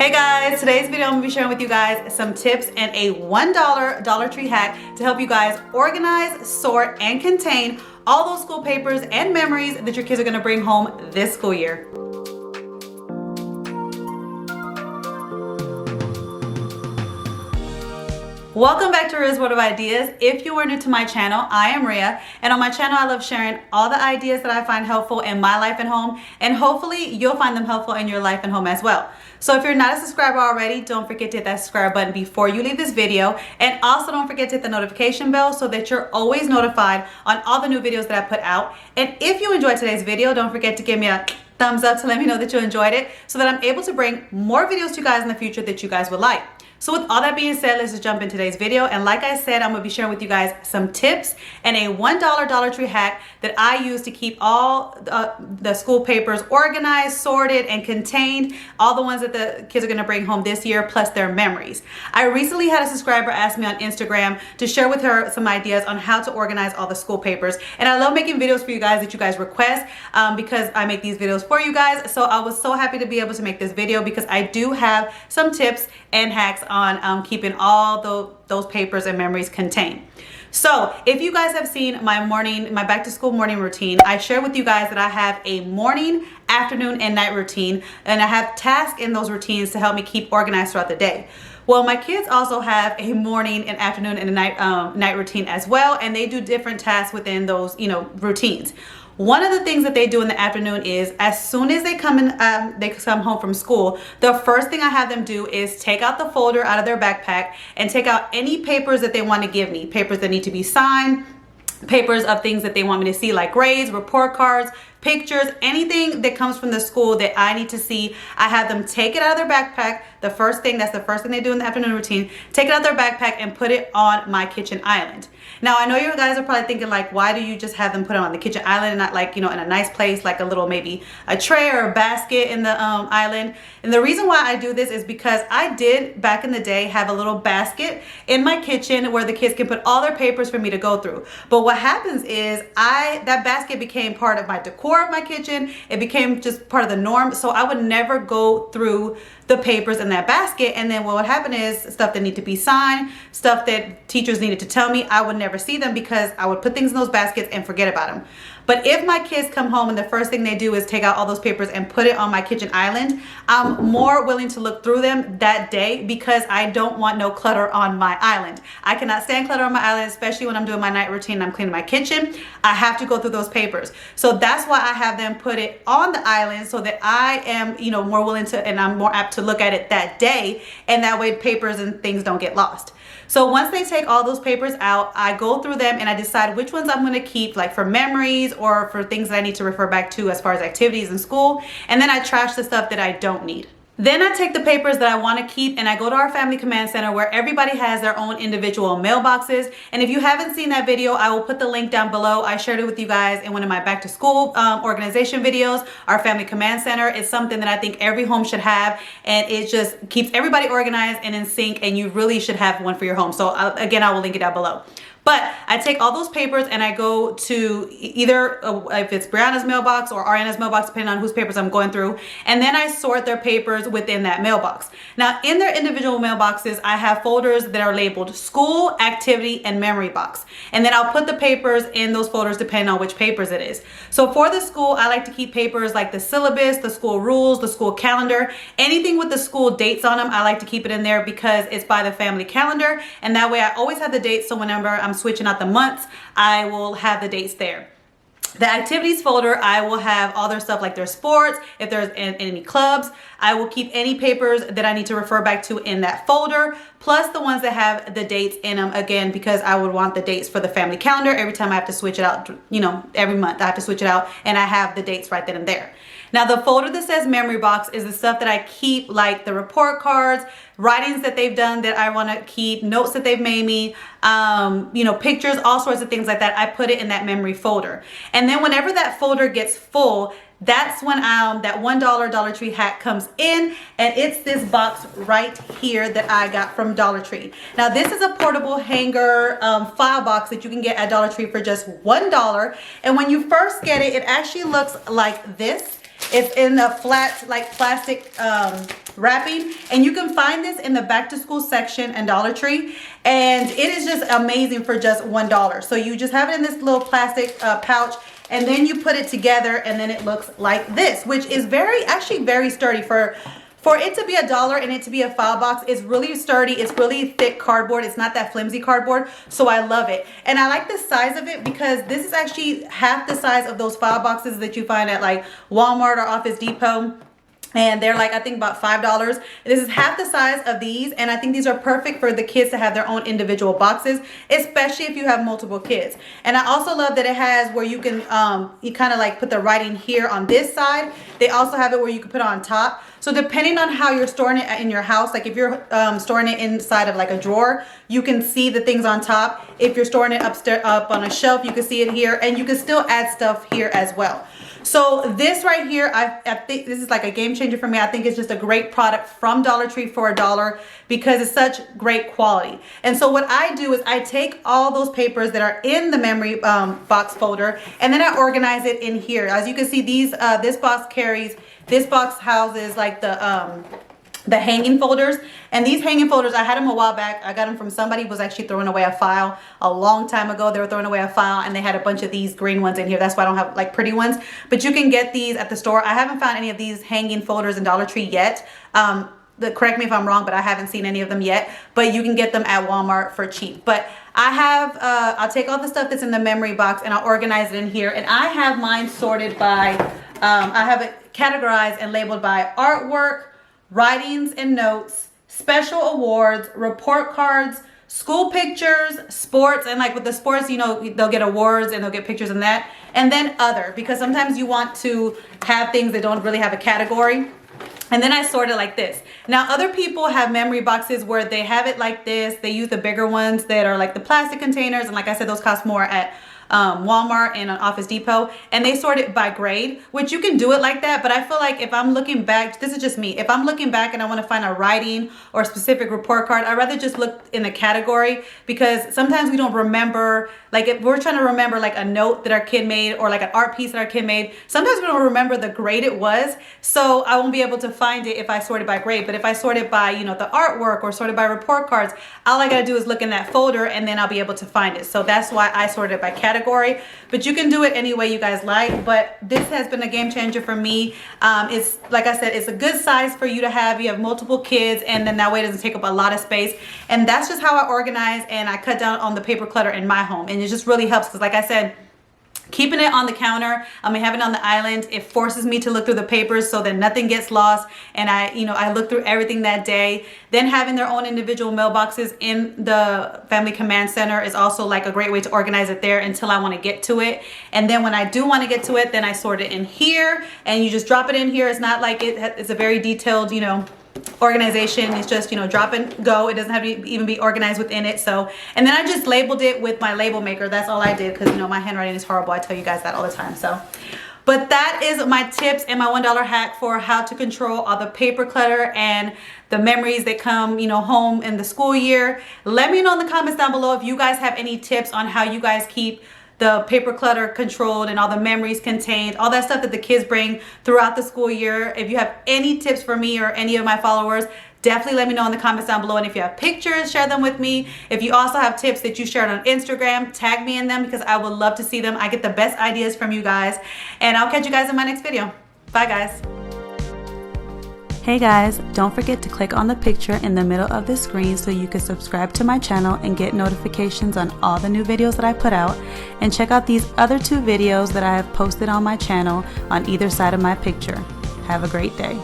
Hey guys, today's video I'm going to be sharing with you guys some tips and a $1 Dollar Tree hack to help you guys organize, sort, and contain all those school papers and memories that your kids are going to bring home this school year. Welcome back to RIA'S World of Ideas. If you are new to my channel, I am Ria, and on my channel I love sharing all the ideas that I find helpful in my life and home, and hopefully you'll find them helpful in your life and home as well. So if you're not a subscriber already, don't forget to hit that subscribe button before you leave this video, and also don't forget to hit the notification bell so that you're always notified on all the new videos that I put out. And if you enjoyed today's video, don't forget to give me a thumbs up to let me know that you enjoyed it so that I'm able to bring more videos to you guys in the future that you guys would like. So with all that being said, let's just jump in today's video. And like I said, I'm going to be sharing with you guys some tips and a $1 Dollar Tree hack that I use to keep all the school papers organized, sorted, and contained, all the ones that the kids are going to bring home this year, plus their memories. I recently had a subscriber ask me on Instagram to share with her some ideas on how to organize all the school papers. And I love making videos for you guys that you guys request because I make these videos for you guys. So I was so happy to be able to make this video because I do have some tips and hacks on keeping all those papers and memories contained. So if you guys have seen my back to school morning routine, I share with you guys that I have a morning, afternoon, and night routine, and I have tasks in those routines to help me keep organized throughout the day. Well, my kids also have a morning, an afternoon, and a night routine as well, and they do different tasks within those routines. One of the things that they do in the afternoon is as soon as they come home from school, the first thing I have them do is take out the folder out of their backpack and take out any papers that they want to give me, papers that need to be signed, papers of things that they want me to see like grades, report cards, pictures, anything that comes from the school that I need to see. I have them take it out of their backpack. That's the first thing they do in the afternoon routine. Take it out of their backpack and put it on my kitchen island. Now, I know you guys are probably thinking like, why do you just have them put it on the kitchen island and not like, in a nice place, like a little, maybe a tray or a basket in the island? And the reason why I do this is because I did back in the day have a little basket in my kitchen where the kids can put all their papers for me to go through. But what happens is that basket became part of my decor of my kitchen. It became just part of the norm. So I would never go through the papers in that basket, and then what would happen is stuff that need to be signed, stuff that teachers needed to tell me, I would never see them because I would put things in those baskets and forget about them. But if my kids come home and the first thing they do is take out all those papers and put it on my kitchen island, I'm more willing to look through them that day because I don't want no clutter on my island. I cannot stand clutter on my island, especially when I'm doing my night routine and I'm cleaning my kitchen. I have to go through those papers. So that's why I have them put it on the island so that I am, more willing to, and I'm more apt to look at it that day, and that way papers and things don't get lost. So once they take all those papers out, I go through them and I decide which ones I'm going to keep, like for memories or for things that I need to refer back to as far as activities in school. And then I trash the stuff that I don't need. Then I take the papers that I want to keep and I go to our family command center where everybody has their own individual mailboxes. And if you haven't seen that video, I will put the link down below. I shared it with you guys in one of my back to school organization videos. Our family command center is something that I think every home should have, and it just keeps everybody organized and in sync, and you really should have one for your home. So again, I will link it down below. But I take all those papers and I go to either if it's Brianna's mailbox or Ariana's mailbox, depending on whose papers I'm going through, and then I sort their papers within that mailbox. Now, in their individual mailboxes, I have folders that are labeled school, activity, and memory box. And then I'll put the papers in those folders depending on which papers it is. So for the school, I like to keep papers like the syllabus, the school rules, the school calendar, anything with the school dates on them. I like to keep it in there because it's by the family calendar, and that way I always have the dates. So whenever I'm switching out the months, I will have the dates there. The activities folder, I will have all their stuff like their sports, if there's any clubs. I will keep any papers that I need to refer back to in that folder, plus the ones that have the dates in them, again, because I would want the dates for the family calendar. Every time I have to switch it out, every month I have to switch it out, and I have the dates right then and there. Now, the folder that says memory box is the stuff that I keep, like the report cards, writings that they've done that I want to keep, notes that they've made me, pictures, all sorts of things like that. I put it in that memory folder. And then whenever that folder gets full, that's when that $1 Dollar Tree hack comes in, and it's this box right here that I got from Dollar Tree. Now, this is a portable hanger file box that you can get at Dollar Tree for just $1. And when you first get it, it actually looks like this. It's in a flat, like plastic wrapping, and you can find this in the back to school section in Dollar Tree, and it is just amazing for just $1. So you just have it in this little plastic pouch, and then you put it together, and then it looks like this, which is actually very sturdy. For it to be $1 and it to be a file box, it's really sturdy. It's really thick cardboard. It's not that flimsy cardboard, so I love it. And I like the size of it because this is actually half the size of those file boxes that you find at like Walmart or Office Depot. And they're like, I think about $5. This is half the size of these, and I think these are perfect for the kids to have their own individual boxes, especially if you have multiple kids. And I also love that it has where you can, you kind of like put the writing here on this side. They also have it where you can put it on top. So depending on how you're storing it in your house, like if you're storing it inside of like a drawer, you can see the things on top. If you're storing it upstairs up on a shelf, you can see it here, and you can still add stuff here as well. So this right here, I think this is like a game changer for me. I think it's just a great product from Dollar Tree for $1 because it's such great quality. And so what I do is I take all those papers that are in the memory box folder, and then I organize it in here. As you can see, this box houses like the hanging folders, and these hanging folders, I had them a while back. I got them from somebody who was actually throwing away a file a long time ago. They were throwing away a file, and they had a bunch of these green ones in here. That's why I don't have like pretty ones, but you can get these at the store. I haven't found any of these hanging folders in Dollar Tree yet. Correct me if I'm wrong, but I haven't seen any of them yet, but you can get them at Walmart for cheap. But I'll take all the stuff that's in the memory box and I'll organize it in here, and I have mine sorted by, I have it categorized and labeled by artwork, writings and notes, special awards, report cards, school pictures, sports, and like with the sports, you know, they'll get awards and they'll get pictures and that, and then other, because sometimes you want to have things that don't really have a category. And then I sort it like this. Now, other people have memory boxes where they have it like this. They use the bigger ones that are like the plastic containers, and like I said, those cost more at Walmart and on Office Depot, and they sort it by grade, which you can do it like that. But I feel like if I'm looking back, this is just me, if I'm looking back and I want to find a writing or a specific report card, I'd rather just look in the category, because sometimes we don't remember, like if we're trying to remember like a note that our kid made or like an art piece that our kid made, sometimes we don't remember the grade it was, so I won't be able to find it if I sort it by grade. But if I sort it by, you know, the artwork or sort it by report cards, all I gotta do is look in that folder and then I'll be able to find it. So that's why I sorted it by category, but you can do it any way you guys like. But this has been a game changer for me. It's like I said, it's a good size for you to have. You have multiple kids, and then that way it doesn't take up a lot of space. And that's just how I organize, and I cut down on the paper clutter in my home. And it just really helps, because like I said, keeping it on the counter, having it on the island, it forces me to look through the papers so that nothing gets lost, and I look through everything that day. Then having their own individual mailboxes in the Family Command Center is also like a great way to organize it there until I want to get to it. And then when I do want to get to it, then I sort it in here, and you just drop it in here. It's not like it's a very detailed, organization. It's just, drop and go. It doesn't have to even be organized within it. So, and then I just labeled it with my label maker. That's all I did, because my handwriting is horrible. I tell you guys that all the time. So, but that is my tips and my $1 hack for how to control all the paper clutter and the memories that come, home in the school year. Let me know in the comments down below if you guys have any tips on how you guys keep the paper clutter controlled and all the memories contained, all that stuff that the kids bring throughout the school year. If you have any tips for me or any of my followers, definitely let me know in the comments down below. And if you have pictures, share them with me. If you also have tips that you shared on Instagram, tag me in them, because I would love to see them. I get the best ideas from you guys. And I'll catch you guys in my next video. Bye, guys. Hey guys, don't forget to click on the picture in the middle of the screen so you can subscribe to my channel and get notifications on all the new videos that I put out. And check out these other 2 videos that I have posted on my channel on either side of my picture. Have a great day.